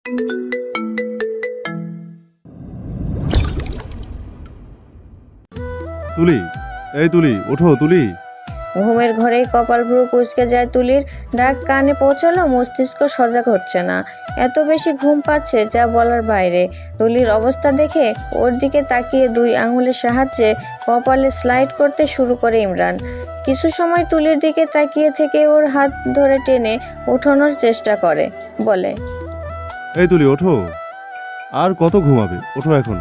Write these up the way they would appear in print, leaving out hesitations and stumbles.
তুলি, এই তুলি, ওঠো তুলি। ঘুমের ঘরেই কপাল ভ্রু কুঁচকে যায় তুলির। ডাক কানে পৌঁছালো, মস্তিষ্ক সজাগ হচ্ছে না। এত বেশি ঘুম পাচ্ছে যা বলার বাইরে। তুলির অবস্থা দেখে ওর দিকে তাকিয়ে দুই আঙুলের সাহায্যে কপালে স্লাইড করতে শুরু করে ইমরান। কিছু সময় তুলির দিকে তাকিয়ে থেকে ওর হাত ধরে টেনে ওঠানোর চেষ্টা করে, বলে, এই তুলি, ওঠো। আর কত ঘুমাবে? ওঠো এখন।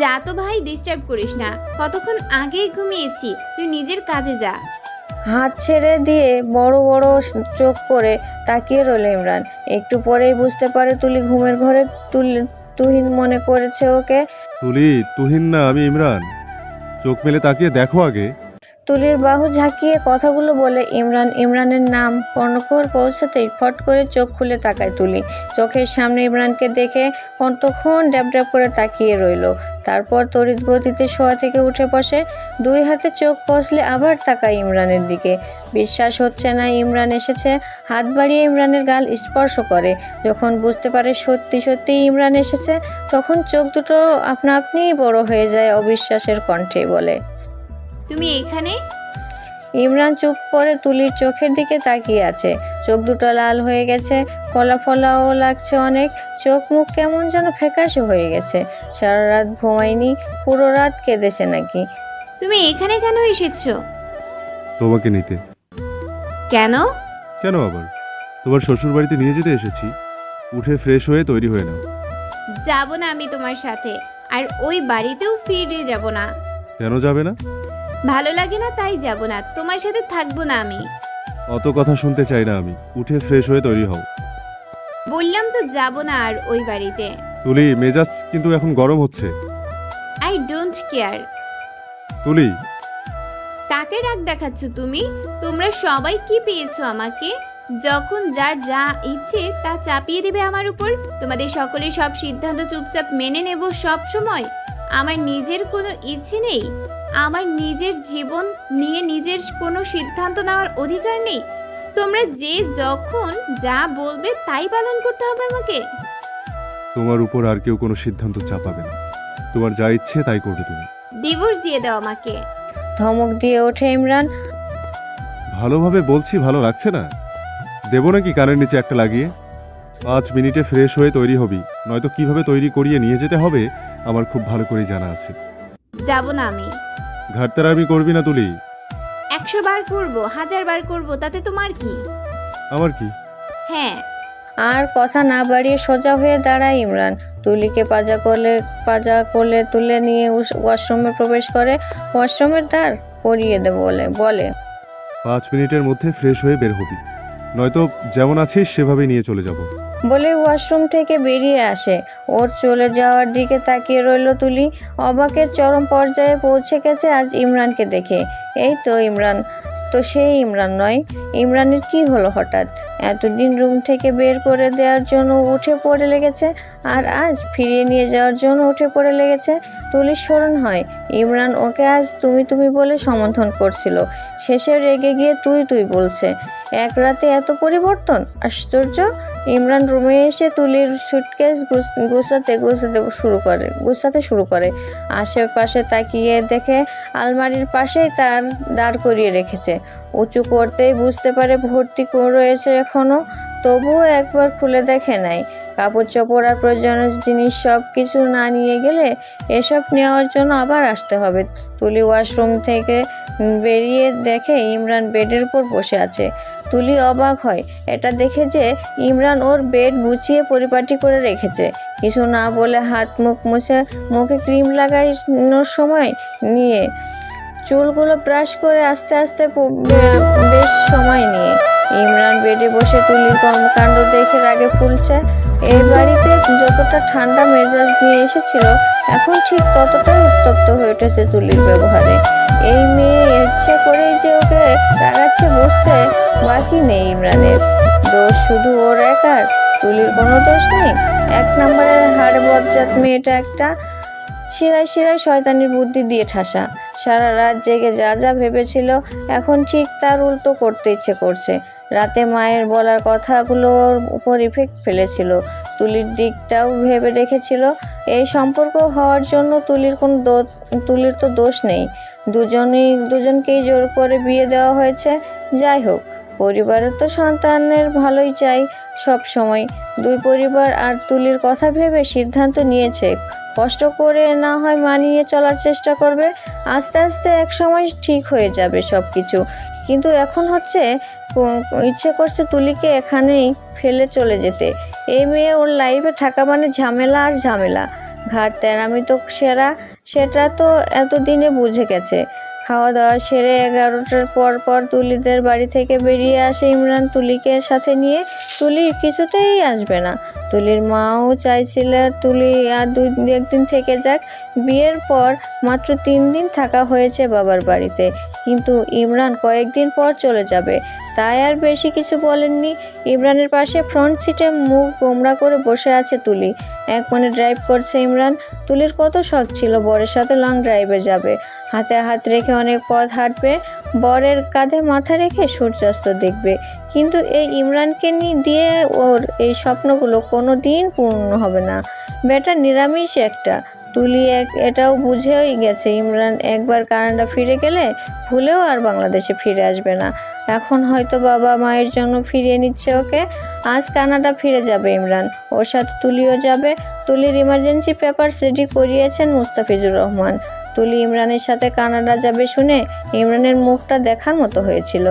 যা তো ভাই, ডিস্টার্ব করিস না, কতক্ষণ আগেই ঘুমিয়েছি, তুই নিজের কাজে যা। হাত ছেড়ে দিয়ে বড় বড় চোখ করে তাকিয়ে রইল ইমরান। একটু পরেই বুঝতে পারে তুলি ঘুমের ঘরে তুহিন মনে করেছে ওকে। তুলি, তুহিন না, আমি ইমরান। চোখ মেলে তাকিয়ে দেখো আগে। তুলির বাহু ঝাঁকিয়ে কথাগুলো বলে ইমরানের নাম কর্ণকুহর পৌঁছাতেই ফট করে চোখ খুলে তাকায় তুলি। চোখের সামনে ইমরানকে দেখে কতক্ষণ ড্যাব ড্যাব করে তাকিয়ে রইল। তারপর তড়িৎ গতিতে শোয়া থেকে উঠে বসে, দুই হাতে চোখ কষলে আবার তাকায় ইমরানের দিকে। বিশ্বাস হচ্ছে না ইমরান এসেছে। হাত বাড়িয়ে ইমরানের গাল স্পর্শ করে। যখন বুঝতে পারে সত্যি সত্যি ইমরান এসেছে, তখন চোখ দুটো আপনা আপনিই বড় হয়ে যায় অবিশ্বাসের কণ্ঠে, বলে, তুমি এখানে? ইমরান চুপ করে তুলির চোখের দিকে তাকিয়ে আছে। চোখ দুটো লাল হয়ে গেছে, ফলা ফলাও লাগছে অনেক। চোখ মুখ কেমন যেন ফ্যাকাশে হয়ে গেছে। সারা রাত ঘুমায়নি, পুরো রাত কেঁদেছে নাকি। তুমি এখানে কেন এসেছো? তোমাকে নিতে। কেন? কেন আবার? তোমার শ্বশুর বাড়িতে নিয়ে যেতে এসেছি। উঠে ফ্রেশ হয়ে তৈরি হয়ে নাও। যাব না আমি তোমার সাথে, আর ওই বাড়িতেও ফিরে যাব না। কেন যাবে না? ভালো লাগে না তাই যাব না, তোমার সাথে থাকবো না আমি। অত কথা শুনতে চাই না আমি। উঠে ফ্রেশ হয়ে তৈরি হও। বললাম তো যাব না আর ওই বাড়িতে। তুলি, মেজাজ কিন্তু এখন গরম হচ্ছে। I don't care. তুলি, কাকে রাগ দেখাচ্ছ তুমি? তোমরা সবাই কি পেয়েছো আমাকে? যখন যার যা ইচ্ছে তা চাপিয়ে দেবে আমার উপর। তোমাদের সকলের সব সিদ্ধান্ত চুপচাপ মেনে নেব সব সময়। আমার নিজের কোনো ইচ্ছে নেই? আমার নিজের জীবন নিয়ে নিজের কোনো সিদ্ধান্ত নেওয়ার অধিকার নেই? তোমরা যে যখন যা বলবে তাই পালন করতে হবে আমাকে? তোমার উপর আর কেউ কোনো সিদ্ধান্ত চাপাবে না। তোমার যা ইচ্ছে তাই করবে তুমি। ডিভোর্স দিয়ে দাও আমাকে। ধমক দিয়ে ওঠে ইমরান। ভালোভাবে বলছি, ভালো লাগছে না? দেবো নাকি কানের নিচে একটা লাগিয়ে? 5 মিনিটে ফ্রেশ হয়ে তৈরি হবি, নয়তো কিভাবে তৈরি করিয়ে নিয়ে যেতে হবে আমার খুব ভালো করে জানা আছে। যাব না আমি। ঘাটতারামি করবি না তুলি। 100 বার করব, 1000 বার করব, তাতে তোমার কি? আমার কি? হ্যাঁ। আর কথা না বাড়িয়ে সোজা হয়ে দাঁড়ায় ইমরান। তুলিকে পাজা কোলে তুলে নিয়ে ওয়াশরুমে প্রবেশ করে। ওয়াশরুমের দ্বার করিয়ে দেবে বলে 5 মিনিটের মধ্যে ফ্রেশ হয়ে বের হবি, নয়তো যেমন আছিস সেভাবে নিয়ে চলে যাব। বলে ওয়াশরুম থেকে বেরিয়ে আসে। ওর চলে যাওয়ার দিকে তাকিয়ে রইল তুলি। অবাকের চরম পর্যায়ে পৌঁছে গেছে আজ ইমরানকে দেখে। এই তো ইমরান, তো সেই ইমরান নয়। ইমরানের কি হলো হঠাৎ? এতদিন রুম থেকে বের করে দেওয়ার জন্য উঠে পড়ে লেগেছে, আর আজ ফিরিয়ে নিয়ে যাওয়ার জন্য উঠে পড়ে লেগেছে। তুলির স্মরণ হয় ইমরান ওকে আজ তুমি বলে সম্বোধন করছিল, শেষে রেগে গিয়ে তুই বলছে। এক রাতে এত পরিবর্তন, আশ্চর্য। ইমরান রুমে এসে তুলির সুটকেস গুছাতে শুরু করে। আশেপাশে তাকিয়ে দেখে আলমারির পাশেই তার দাঁড় করিয়ে রেখেছে। উঁচু করতেই বুঝতে পারে ভর্তি রয়েছে এখনো, তবুও একবার খুলে দেখে নাই। কাপড় চোপড় আর প্রয়োজনীয় জিনিস সব কিছু না নিয়ে গেলে এসব নেওয়ার জন্য আবার আসতে হবে। তুলি ওয়াশরুম থেকে বেরিয়ে দেখে ইমরান বেডের উপর বসে আছে। তুলি অবাক হয় এটা দেখে যে ইমরান ওর বেড গুছিয়ে পরিপাটি করে রেখেছে। কিছু না বলে হাত মুখ মুছে মুখে ক্রিম লাগানোর সময় নিয়ে চুলগুলো ব্রাশ করে আস্তে আস্তে বেশ সময় নিয়ে ইমরান বেডে বসে তুলির কর্মকাণ্ড দেখে রাগে ফুলছে। এই বাড়িতে যতটা ঠান্ডা মেজাজ নিয়ে এসেছিল, এখন ঠিক ততটাই উত্তপ্ত হয়ে উঠেছে তুলির ব্যবহারে। এই মেয়ে ইচ্ছে করেই যে ওকে রাগাচ্ছে বুঝতে বাকি নেই ইমরানের। দোষ শুধু ওর একার, তুলির কোনো দোষ নেই। 1 নম্বরের হাড় বজ্জাত মেয়েটা একটা। শিরায় শিরায় শয়তানির বুদ্ধি দিয়ে ঠাসা। সারা রাত জেগে যা ভেবেছিল এখন ঠিক তার উল্টো করতে ইচ্ছে করছে। রাতে মায়ের বলার কথাগুলোর উপর ইফেক্ট ফেলেছিল। তুলির দিকটাও ভেবে দেখেছিল। এই সম্পর্ক হওয়ার জন্য তুলির তো দোষ নেই। দুজনকেই জোর করে বিয়ে দেওয়া হয়েছে। যাই হোক, পরিবারের তো সন্তানের ভালোই চাই সব সময়। দুই পরিবার আর তুলির কথা ভেবে সিদ্ধান্ত নিয়েছে, কষ্ট করে না হয় মানিয়ে চলার চেষ্টা করবে। আস্তে আস্তে এক সময় ঠিক হয়ে যাবে সব কিছু। কিন্তু এখন হচ্ছে ইচ্ছে করছে তুলিকে এখানেই ফেলে চলে যেতে। এই মেয়ে ওর লাইফে থাকা মানে ঝামেলা আর ঝামেলা। ঘাট তেরামি তো সেটা তো এতদিনে বুঝে গেছে। খাওয়া দাওয়া সেরে 11টার পর তুলিদের বাড়ি থেকে বেরিয়ে আসে ইমরান তুলিকে সাথে নিয়ে। তুলি কিছুতেই আসবে না। তুলির মাও চাইছিল তুলি আর একদিন থেকে যাক। বিয়ের পর মাত্র 3 দিন থাকা হয়েছে বাবার বাড়িতে, কিন্তু ইমরান কয়েকদিন পর চলে যাবে, তাই আর বেশি কিছু বলেননি। ইমরানের পাশে ফ্রন্ট সিটে মুখ গোমড়া করে বসে আছে তুলি। এক মনে ড্রাইভ করছে ইমরান। তুলির কত শখ ছিল বরের সাথে লং ড্রাইভে যাবে, হাতে হাত রেখে অনেক পথ হাঁটবে, বরের কাঁধে মাথা রেখে সূর্যাস্ত দেখবে। কিন্তু এই ইমরানকে দিয়ে ওর এই স্বপ্নগুলো কোনো দিন পূর্ণ হবে না। বেটা নিরামিষ একটা। তুলি এটাও বুঝেই গেছে ইমরান একবার কানাডা ফিরে গেলে ভুলেও আর বাংলাদেশে ফিরে আসবে না। এখন হয়তো বাবা মায়ের জন্য ফিরিয়ে নিচ্ছে ওকে। আজ কানাডা ফিরে যাবে ইমরান, ওর সাথে তুলিও যাবে। তুলির ইমার্জেন্সি পেপারস রেডি করিয়েছেন মুস্তাফিজুর রহমান। তুলি ইমরানের সাথে কানাডা যাবে শুনে ইমরানের মুখটা দেখার মতো হয়েছিল।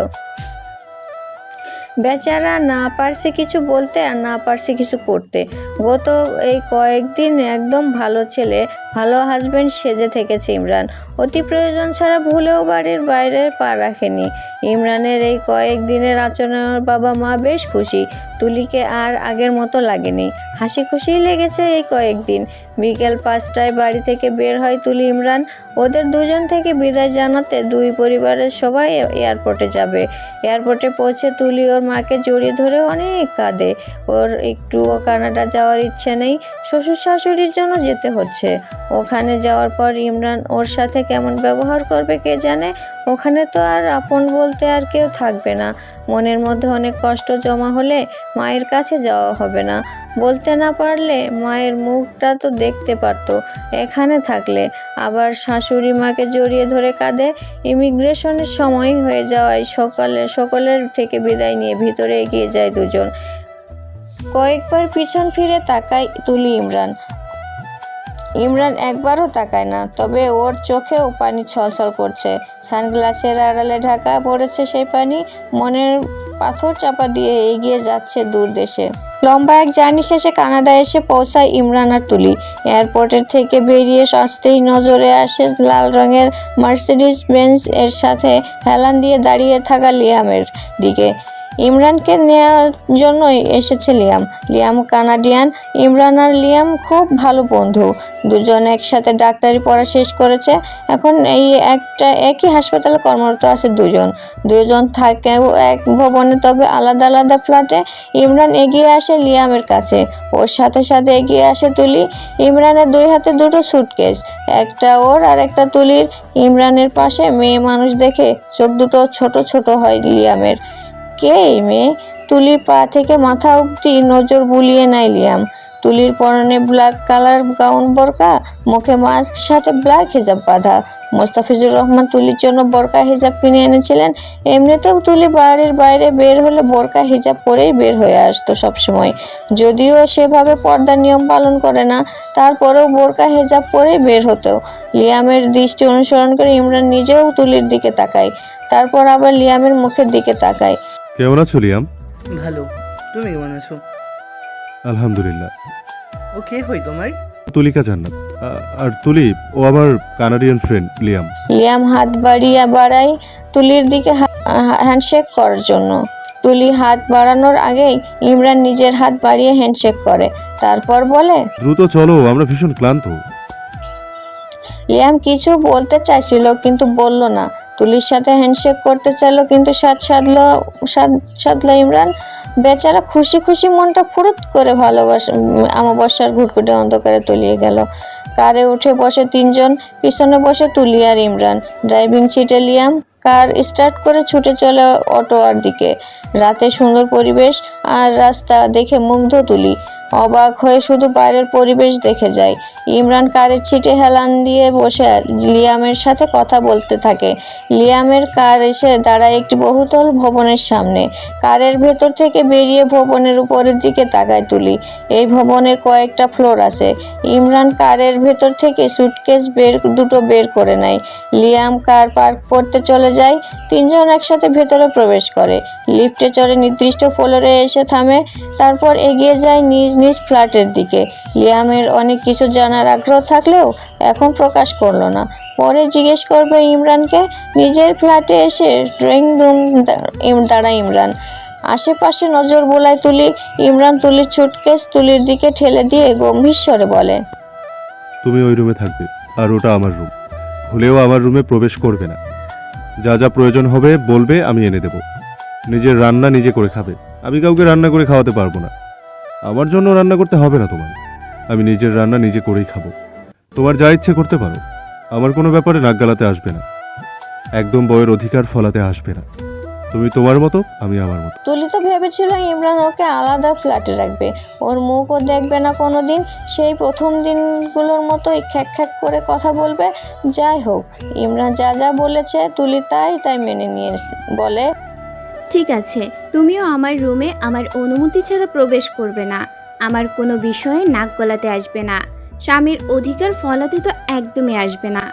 বেচারা না পারছে কিছু বলতে আর না পারছে কিছু করতে। গত এই কয়েকদিন একদম ভালো ছেলে, ভালো হাজবেন্ড সেজে থেকেছে ইমরান। অতি প্রয়োজন ছাড়া ভুলেও বাড়ির বাইরে পা রাখেনি। ইমরানের এই কয়েকদিনের আচরণের বাবা মা বেশ খুশি। তুলিকে আর আগের মতো লাগেনি, হাসি খুশিই লেগেছে এই কয়েকদিন। বিকেল 5টায় বাড়ি থেকে বের হয় তুলি ইমরান। ওদের দুজন থেকে বিদায় জানাতে দুই পরিবারের সবাই এয়ারপোর্টে যাবে। এয়ারপোর্টে পৌঁছে তুলি ওর মাকে জড়িয়ে ধরে অনেক কাঁদে। ওর একটুও কানাডা যাওয়ার ইচ্ছে নেই, শ্বশুর শাশুড়ির জন্য যেতে হচ্ছে। ওখানে যাওয়ার পর ইমরান ওর সাথে কেমন ব্যবহার করবে কে জানে। ওখানে তো আর আপন বলতে আর কেউ থাকবে না। মনের মধ্যে অনেক কষ্ট জমা হলে মায়ের কাছে যাওয়া হবে না। বলতে না পারলে মায়ের মুখটা তো দেখতে পারতো এখানে থাকলে। আবার শাশুড়ি মাকে জড়িয়ে ধরে কাঁদে। ইমিগ্রেশনের সময় হয়ে যাওয়ায় সকলের থেকে বিদায় নিয়ে ভিতরে এগিয়ে যায় দুজন। কয়েকবার পিছন ফিরে তাকায় তুলি ইমরান একবারও তাকায় না, তবে ওর চোখেও পানি ছলছল করছে। সানগ্লাসের আড়ালে ঢাকা পড়েছে সেই পানি। মনের পাথর চাপা দিয়ে এগিয়ে যাচ্ছে দূর দেশে। লম্বা এক জার্নি শেষে কানাডা এসে পৌঁছায় ইমরান আর তুলি। এয়ারপোর্টের থেকে বেরিয়ে আসতেই নজরে আসে লাল রঙের মার্সিডিজ বেঞ্জ এর সাথে হেলান দিয়ে দাঁড়িয়ে থাকা লিয়ামের দিকে। ইমরানকে নেওয়ার জন্যই এসেছে লিয়াম কানাডিয়ান। ইমরান আর লিয়াম খুব ভালো বন্ধু। দুজন একসাথে ডাক্তারি পড়া শেষ করেছে। এখন একই হাসপাতালে কর্মরত আছে দুজন থাকেও এক ভবনে, তবে আলাদা আলাদা ফ্ল্যাটে। ইমরান এগিয়ে আসে লিয়ামের কাছে, ওর সাথে সাথে এগিয়ে আসে তুলি। ইমরানের দুই হাতে দুটো সুটকেস, একটা ওর আর একটা তুলির। ইমরানের পাশে মেয়ে মানুষ দেখে চোখ দুটো ছোট ছোট হয় লিয়ামের। কে এই মেয়ে? তুলির পা থেকে মাথা অবধি নজর বুলিয়ে নেয় লিয়াম। তুলির পরনে ব্ল্যাক কালার গাউন বোরকা, মুখে মাস্ক, সাথে ব্ল্যাক হিজাব বাঁধা। মুস্তাফিজুর রহমান তুলির জন্য বোরকা হিজাব কিনে এনেছিলেন। এমনিতেও তুলি বাড়ির বাইরে বের হলে বোরকা হিজাব পরেই বের হয়ে আসতো সবসময়। যদিও সেভাবে পর্দার নিয়ম পালন করে না, তারপরেও বোরকা হিজাব পরেই বের হতো। লিয়ামের দৃষ্টি অনুসরণ করে ইমরান নিজেও তুলির দিকে তাকায়, তারপর আবার লিয়ামের মুখের দিকে তাকায়। কেমন আছো লিয়াম? ভালো, তুমি কেমন আছো? আলহামদুলিল্লাহ। ও কে হই তোমার? তুলিকা জান্নাত। আর তুলি ও আমার কানাডিয়ান ফ্রেন্ড লিয়াম হাত বাড়ায় তুলির দিকে হ্যান্ডশেক করার জন্য। তুলি হাত বাড়ানোর আগেই ইমরান নিজের হাত বাড়িয়ে হ্যান্ডশেক করে, তারপর বলে, দ্রুত চলো, আমরা ভীষণ ক্লান্ত। লিয়াম কিছু বলতে চাইছিল কিন্তু বলল না। তুলির সাথে হ্যান্ডশেক করতে চাইলো কিন্তু সাধলো ইমরান। বেচারা খুশি খুশি মনটা ফুরুত করে আমাবস্যার ঘুটঘুটে অন্ধকারে তলিয়ে গেল। কারে উঠে বসে তিনজন, পিছনে বসে তুলি আর ইমরান, ড্রাইভিং সিটে লিয়াম, কার স্টার্ট করে ছুটে চলে অটোয়ার দিকে। রাতে সুন্দর পরিবেশ আর রাস্তা দেখে মুগ্ধ তুলি অবাক হয়ে শুধু বাইরের পরিবেশ দেখে যায়। ইমরান কারের ছিটে হেলান দিয়ে বসে লিয়ামের সাথে কথা বলতে থাকে। লিয়ামের কার এসে দাঁড়ায় একটি বহুতল ভবনের সামনে। কারের ভেতর থেকে বেরিয়ে ভবনের উপরের দিকে তাকায় তুলি। এই ভবনের কয়েকটা ফ্লোর আছে। ইমরান কারের ভেতর থেকে সুটকেস দুটো বের করে নেয়। লিয়াম কার পার্ক করতে চলে যায়। তিনজন একসাথে ভেতরে প্রবেশ করে। লিফটে চড়ে নির্দিষ্ট ফ্লোরে এসে থামে, তারপর এগিয়ে যায় নিজ নিজ ফ্ল্যাটের দিকে। লিয়ামের অনেক কিছু জানার আগ্রহ থাকলেও এখন প্রকাশ করলো না। পরে জিজ্ঞেস করবে ইমরানকে। নিজের ফ্ল্যাটে এসে ড্রয়িং রুম দাঁড়ায় ইমরান। আশেপাশে নজর বোলায় তুলি। ইমরান তুলির সুটকেস তুলির দিকে ঠেলে দিয়ে গম্ভীর স্বরে বলে, তুমি ওই রুমে থাকবে, আর ওটা আমার রুম। ভুলেও আমার রুমে প্রবেশ করবে না। যা যা প্রয়োজন হবে বলবে, আমি এনে দেব। নিজের রান্না নিজে করে খাবে। আমি কাউকে রান্না করে খাওয়াতে পারবো না। আমার জন্য রান্না করতে হবে না তোমার। আমি নিজের রান্না নিজে করেই খাবো। তোমার যা ইচ্ছে করতে পারো। আমার কোনো ব্যাপারে নাক গালাতে আসবে না। একদম বইয়ের অধিকার ফলাতে আসবে না। তুমি তোমার মতো, আমি আমার মতো। তুলি তো ভেবেছিল ইমরান ওকে আলাদা ফ্ল্যাটে রাখবে, ওর মুখও দেখবে না কোনোদিন, সেই প্রথম দিনগুলোর মতোই খ্যাক খ্যাক করে কথা বলবে। যাই হোক, ইমরান যা যা বলেছে তুলি তাই তাই মেনে নিয়ে বলে, ঠিক আছে, তুমিও আমার রুমে আমার অনুমতি ছাড়া প্রবেশ করবে না। আমার কোনো বিষয়ে নাক গলাতে আসবে না। স্বামীর অধিকার ফলাতে তো একদমই আসবে না।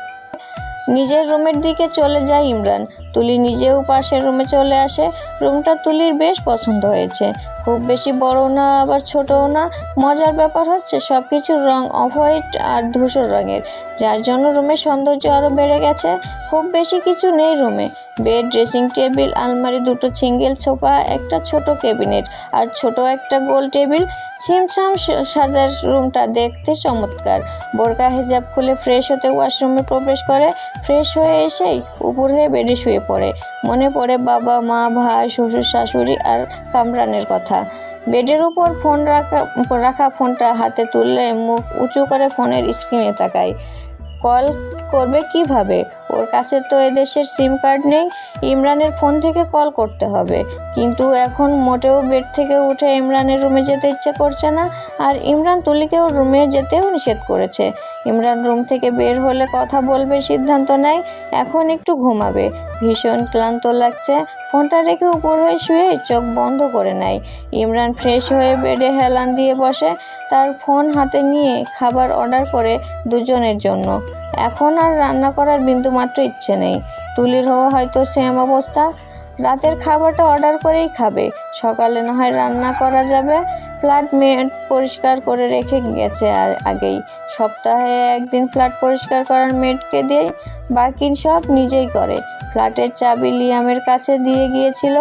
নিজের রুমের দিকে চলে যায় ইমরান। তুলি নিজেও পাশের রুমে চলে আসে। রুমটা তুলির বেশ পছন্দ হয়েছে। খুব বেশি বড় না, আবার ছোটও না। মজার ব্যাপার হচ্ছে সব কিছুর রং অফ হোয়াইট আর ধূসর রঙের, যার জন্য রুমের সৌন্দর্য আরও বেড়ে গেছে। খুব বেশি কিছু নেই রুমে। বেড, ড্রেসিং টেবিল, আলমারি, দুটো সিঙ্গেল সোফা, একটা ছোট ক্যাবিনেট আর ছোট একটা গোল টেবিল। ছিমছাম সাজার রুমটা দেখতে চমৎকার। বোরকা হিজাব খুলে ফ্রেশ হতে ওয়াশরুমে প্রবেশ করে। ফ্রেশ হয়ে এসেই উপর হয়ে বেডে শুয়ে পড়ে। মনে পড়ে বাবা, মা, ভাই, শ্বশুর, শাশুড়ি আর কামরানের কথা। বেডের উপর ফোন রাখা ফোনটা হাতে তুললে মুখ উঁচু করে ফোনের স্ক্রিনে তাকায়। কল করবে কিভাবে? ওর কাছে তো এদেশের সিম কার্ড নেই। ইমরানের ফোন থেকে কল করতে হবে। কিন্তু এখন মোটেও বেড থেকে উঠে ইমরানের রুমে যেতে ইচ্ছে করছে না। আর ইমরান তুলিকেও রুমে যেতেও নিষেধ করেছে। ইমরান রুম থেকে বের হলে কথা বলবে সিদ্ধান্ত নেয়। এখন একটু ঘুমাবে। ভীষণ ক্লান্ত লাগছে। ফোনটা রেখে উপর হয়ে শুয়ে চোখ বন্ধ করে নেয়। ইমরান ফ্রেশ হয়ে বেডে হেলান দিয়ে বসে। তার ফোন হাতে নিয়ে খাবার অর্ডার করে দুজনের জন্য। এখন আর রান্না করার বিন্দুমাত্র ইচ্ছে নেই। তুলির হয়তো সেম অবস্থা। রাতের খাবারটা অর্ডার করেই খাবে। সকালে না হয় রান্না করা যাবে। ফ্ল্যাট মেড পরিষ্কার করে রেখে গেছে আগেই। সপ্তাহে একদিন ফ্ল্যাট পরিষ্কার করার মেডকে দিয়ে বাকি সব নিজেই করে। ফ্ল্যাটের চাবি লিয়ামের কাছে দিয়ে গিয়েছিল।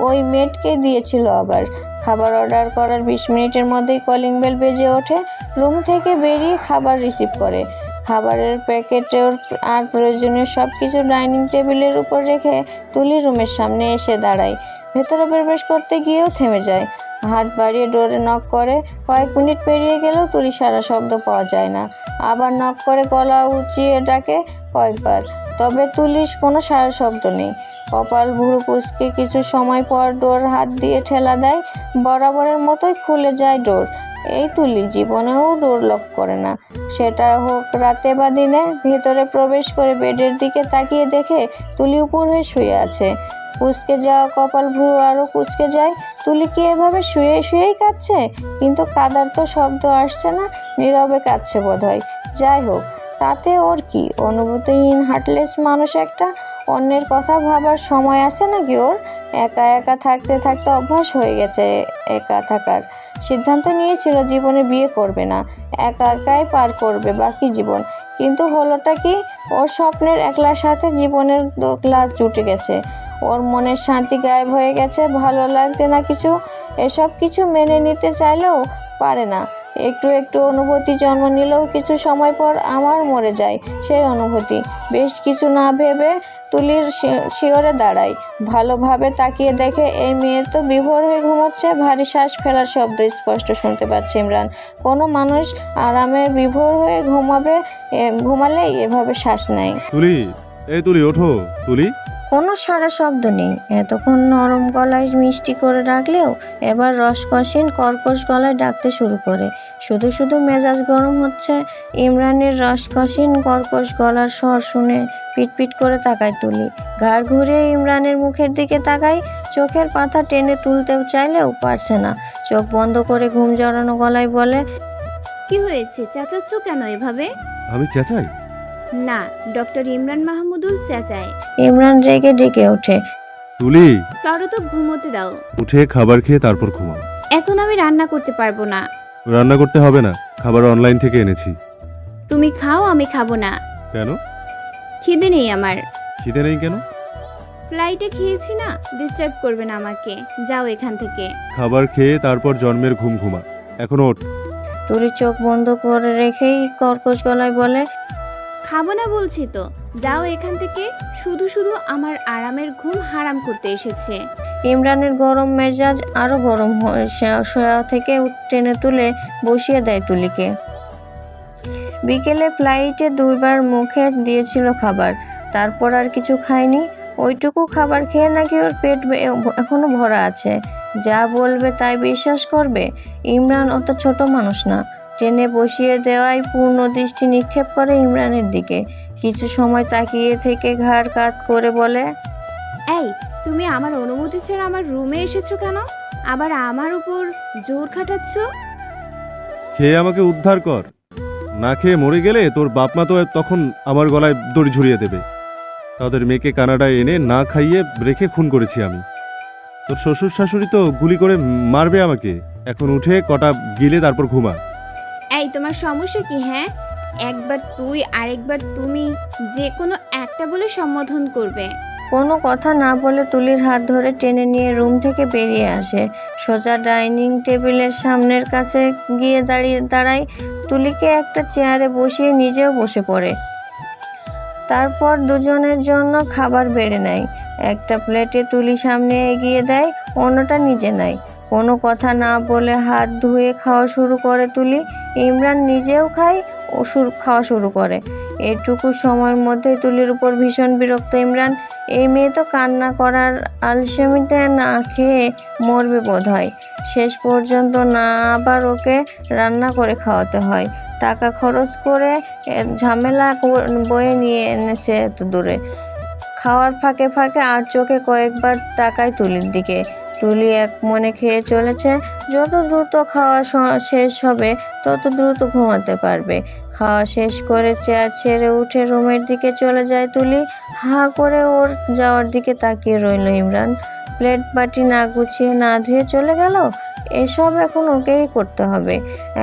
ওই মেডকে দিয়েছিল আবার। খাবার অর্ডার করার 20 মিনিটের মধ্যেই কলিং বেল বেজে ওঠে। রুম থেকে বেরিয়ে খাবার রিসিভ করে। খাবারের প্যাকেটের আর প্রয়োজনীয় সব কিছু ডাইনিং টেবিলের উপর রেখে তুলি রুমের সামনে এসে দাঁড়ায়। ভেতরে প্রবেশ করতে গিয়েও থেমে যায়। হাত বাড়িয়ে ডোরে নক করে। কয়েক মিনিট পেরিয়ে গেলেও তুলি সারা শব্দ পাওয়া যায় না। আবার নক করে গলা উঁচিয়ে ডাকে কয়েকবার, তবে তুলির কোনো সারা শব্দ নেই। কপাল ভুরু কুঁচকে কিছু সময় পর ডোর হাত দিয়ে ঠেলা দেয়। বরাবরের মতোই খুলে যায় ডোর। এই তুলি জীবনেও ডোর লক করে না, সেটা হোক রাতে বা দিনে। ভেতরে প্রবেশ করে বেডের দিকে তাকিয়ে দেখে তুলি উপর হয়ে শুয়ে আছে। কুঁচকে যাওয়া কপাল ভ্রু আরও কুঁচকে যায়। তুলি কি এভাবে শুয়ে শুয়েই কাঁদছে? কিন্তু কাদার তো শব্দ আসছে না। নীরবে কাঁদছে বোধহয়। যাই হোক, তাতে ওর কি? অনুভূতিহীন হার্টলেস মানুষ একটা। অন্যের কথা ভাবার সময় আছে নাকি ওর? একা একা থাকতে থাকতে অভ্যাস হয়ে গেছে একা থাকার। সিদ্ধান্ত নিয়েছিল জীবনে বিয়ে করবে না, একা একাই পার করবে বাকি জীবন। কিন্তু হলোটা কি? ওর স্বপ্নের একলার সাথে জীবনের দোকলা জুটে গেছে। ওর মনের শান্তি গায়েব হয়ে গেছে। ভালো লাগছে না কিছু। এসব কিছু মেনে নিতে চাইলেও পারে না। একটু একটু অনুভূতি জন্ম নিলেও কিছু সময় পর আমার মরে যায় সেই অনুভূতি। বেশ কিছু না ভেবে তুলির শিয়রে দাঁড়ায়। ভালোভাবে তাকিয়ে দেখে এই মেয়ে তো বিভোর হয়ে ঘুমোচ্ছে। ভারী শ্বাস ফেলার শব্দ স্পষ্ট শুনতে পাচ্ছে ইমরান। কোনো মানুষ আরামে বিভোর হয়ে ঘুমালেই এভাবে শ্বাস নেয়। তুলি, এই তুলি ওঠো। তুলি, কোনো সারা শব্দ নেই। এতক্ষণ নরম গলায় মিষ্টি করে ডাকলেও এবার রসকসীন কর্কশ গলায় ডাকতে শুরু করে। শুধু শুধু মেজাজ গরম হচ্ছে। ইমরানের রসকসীন কর্কশ গলার স্বর শুনে পিটপিট করে তাকায় তুলি। ঘাড় ঘুরিয়ে ইমরানের মুখের দিকে তাকায়। চোখের পাতা টেনে তুলতেও চাইলেও পারছে না। চোখ বন্ধ করে ঘুম জড়ানো গলায় বলে, কি হয়েছে, চেঁচাচ্ছ কেন এভাবে? আমি চেঁচাই? না, ডক্টর ইমরান মাহমুদুল চেঁচায়। ইমরান রেগে ডেকে ওঠে। তুলি, কারো তো ঘুমোতে দাও। উঠে খাবার খেয়ে তারপর ঘুমাও। এখন আমি রান্না করতে পারবো না। রান্না করতে হবে না, খাবার অনলাইন থেকে এনেছি। তুমি খাও, আমি খাবো না। কেন? খিদে নেই আমার। খিদে নেই কেন? ফ্লাইটে খেয়েছি না, ডিস্টার্ব করবে না আমাকে। যাও এখান থেকে। খাবার খেয়ে তারপর জন্মের ঘুম ঘুমা। এখন ওঠ। তুলি চোখ বন্ধ করে রেখেই কর্কশ গলায় বলে, খাবো না বলছি তো। যাও এখান থেকে। শুধু শুধু আমার আরামের ঘুম হারাম করতে এসেছে। ইমরানের গরম মেজাজ আরো গরম হয়। শোয়া থেকে টেনে তুলে বসিয়ে দেয় তুলিকে। বিকেলে ফ্লাইটে 2বার মুখে দিয়েছিল খাবার, তারপর আর কিছু খায়নি। ওইটুকু খাবার খেয়ে নাকি ওর পেট এখনো ভরা আছে। যা বলবে তাই বিশ্বাস করবে। ইমরান অত ছোট মানুষ না। টেনে বসিয়ে দেওয়ায় পূর্ণ দৃষ্টি নিক্ষেপ করে ইমরানের দিকে। কিছু সময় তাকিয়ে থেকে ঘাড় কাত করে বলে, এই, তুমি আমার অনুমতি ছাড়া আমার রুমে এসেছো কেন? আবার আমার উপর জোর খাটাচ্ছ? খেয়ে আমাকে উদ্ধার কর। না খেয়ে মরে গেলে তোর বাপ মা তো তখন আমার গলায় দড়ি ঝুলিয়ে দেবে। তাদের মেয়েকে কানাডায় এনে না খাইয়ে রেখে খুন করেছি আমি। তোর শ্বশুর শাশুড়ি তো গুলি করে মারবে আমাকে। এখন উঠে কটা গিলে তারপর ঘুমা। এই, তোমার সমস্যা কি? হ্যাঁ, একবার তুই আরেকবার তুমি, যে কোনো একটা বলে সম্বোধন করবে। কোনো কথা না বলে তুলির হাত ধরে টেনে নিয়ে রুম থেকে বেরিয়ে আসে। সোজা ডাইনিং টেবিলের সামনের কাছে গিয়ে দাঁড়ায়। তুলিকে একটা চেয়ারে বসিয়ে নিজেও বসে পড়ে। তারপর দুজনের জন্য খাবার বেড়ে নেয়। একটা প্লেটে তুলি সামনে এগিয়ে দেয়, অন্যটা নিজে নেয়। কোনো কথা না বলে হাত ধুয়ে খাওয়া শুরু করে তুলি। ইমরান নিজেও খায় ও খাওয়া শুরু করে। এইটুকু সময়ের মধ্যেই তুলির উপর ভীষণ বিরক্ত ইমরান। এই মেয়ে তো কান্না করার আলসেমিতে না খেয়ে মরবে বোধ হয়। শেষ পর্যন্ত না আবার ওকে রান্না করে খাওয়াতে হয়। টাকা খরচ করে ঝামেলা বয়ে নিয়ে এনেছে এত দূরে। খাওয়ার ফাঁকে ফাঁকে আর চোখে কয়েকবার তাকায় তুলির দিকে। তুলি এক মনে খেয়ে চলেছে। যত দ্রুত খাওয়া শেষ হবে তত দ্রুত ঘুমাতে পারবে। খাওয়া শেষ করে চেয়ার ছেড়ে উঠে রুমের দিকে চলে যায় তুলি। হাঁ করে ওর যাওয়ার দিকে তাকিয়ে রইল ইমরান। প্লেট বাটি না গুছিয়ে না ধুয়ে চলে গেল। এসব এখন ওকেই করতে হবে।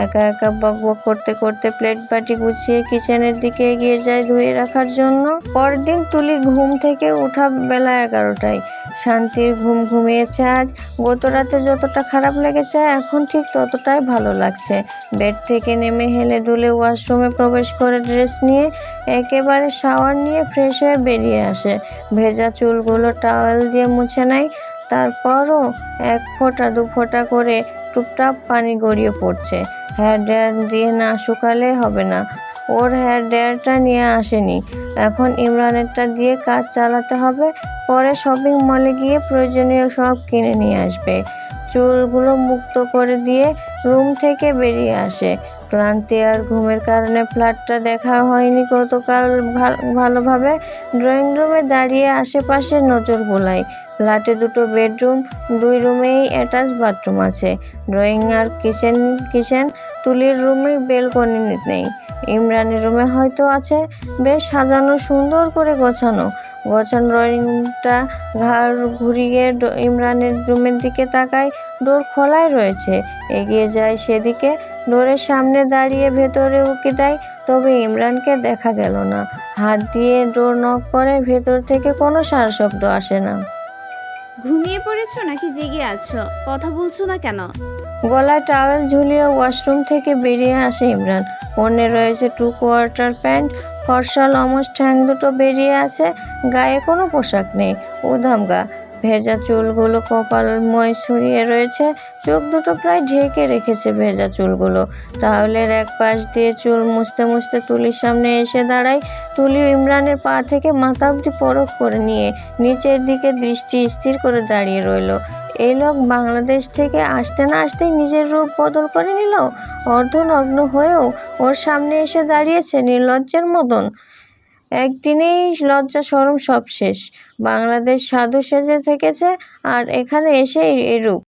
একা একা বকবক করতে করতে প্লেট বাটি গুছিয়ে কিচেনের দিকে এগিয়ে যায় ধুয়ে রাখার জন্য। পরদিন তুলি ঘুম থেকে ওঠা বেলা 11টায়। শান্তির ঘুম ঘুমিয়েছে আজ। গত রাতে যতটা খারাপ লেগেছে এখন ঠিক ততটাই ভালো লাগছে। বেড থেকে নেমে হেলে দুলে ওয়াশরুমে প্রবেশ করে ড্রেস নিয়ে একেবারে শাওয়ার নিয়ে ফ্রেশ হয়ে বেরিয়ে আসে। ভেজা চুলগুলো টাওয়েল দিয়ে মুছে নেয়। তারপরও 1 ফোঁটা 2 ফোঁটা করে টুপটাপ পানি গড়িয়ে পড়ছে। হেয়ার ড্রায়ার দিয়ে না শুকালে হবে না। ওর হেয়ার ড্রায়ারটা নিয়ে আসেনি। এখন ইমরানেরটা দিয়ে কাজ চালাতে হবে। পরে শপিং মলে গিয়ে প্রয়োজনীয় সব কিনে নিয়ে আসবে। চুলগুলো মুক্ত করে দিয়ে রুম থেকে বেরিয়ে আসে। ক্লান্তি আর ঘুমের কারণে ফ্ল্যাটটা দেখা হয়নি গতকাল ভালোভাবে। ড্রয়িং রুমে দাঁড়িয়ে আশেপাশে নজর বোলায়। ফ্ল্যাটে 2টো বেডরুম, 2 রুমেই অ্যাটাচ বাথরুম আছে। ড্রয়িং আর কিচেন। তুলির রুমের বেলকনি নেই। ইমরানের রুমে হয়তো আছে। বেশ সাজানো, সুন্দর করে গোছানো ড্রয়িংটা। ঘাড় ঘুরিয়ে ইমরানের রুমের দিকে তাকায়। ডোর খোলাই রয়েছে। এগিয়ে যায় সেদিকে। ডোরের সামনে দাঁড়িয়ে ভেতরে উকি দেয়, তবে ইমরানকে দেখা গেল না। হাত দিয়ে ডোর নক করে, ভেতর থেকে কোনো সারা শব্দ আসে না। ঘুমিয়ে পড়েছো নাকি জেগে আছো? কথা বলছো না কেন? গলায় টাওয়েল ঝুলিয়ে ওয়াশরুম থেকে বেরিয়ে আসে ইমরান। পরনে রয়েছে 2 কোয়ার্টার প্যান্ট। ফর্সা লমস ঠ্যাং দুটো বেরিয়ে আছে। গায়ে কোনো পোশাক নেই। উধামগা। ভেজা চুলগুলো কপালময় ছড়িয়ে রয়েছে, চোখ দুটো প্রায় ঢেকে রেখেছে ভেজা চুলগুলো। টাওয়েলের এক পাশ দিয়ে চুল মুছতে মুছতে তুলির সামনে এসে দাঁড়ায়। তুলি ইমরানের পা থেকে মাথা অবধি পরখ করে নিয়ে নিচের দিকে দৃষ্টি স্থির করে দাঁড়িয়ে রইল। এই লোক বাংলাদেশ থেকে আসতে না আসতেই নিজের রূপ বদল করে নিল। অর্ধনগ্ন হয়েও ওর সামনে এসে দাঁড়িয়েছে নির্লজ্জের মতন। একদিনেই লজ্জা শরম সব শেষ। বাংলাদেশ সাধু সেজে থেকেছে আর এখানে এসে এরূপ।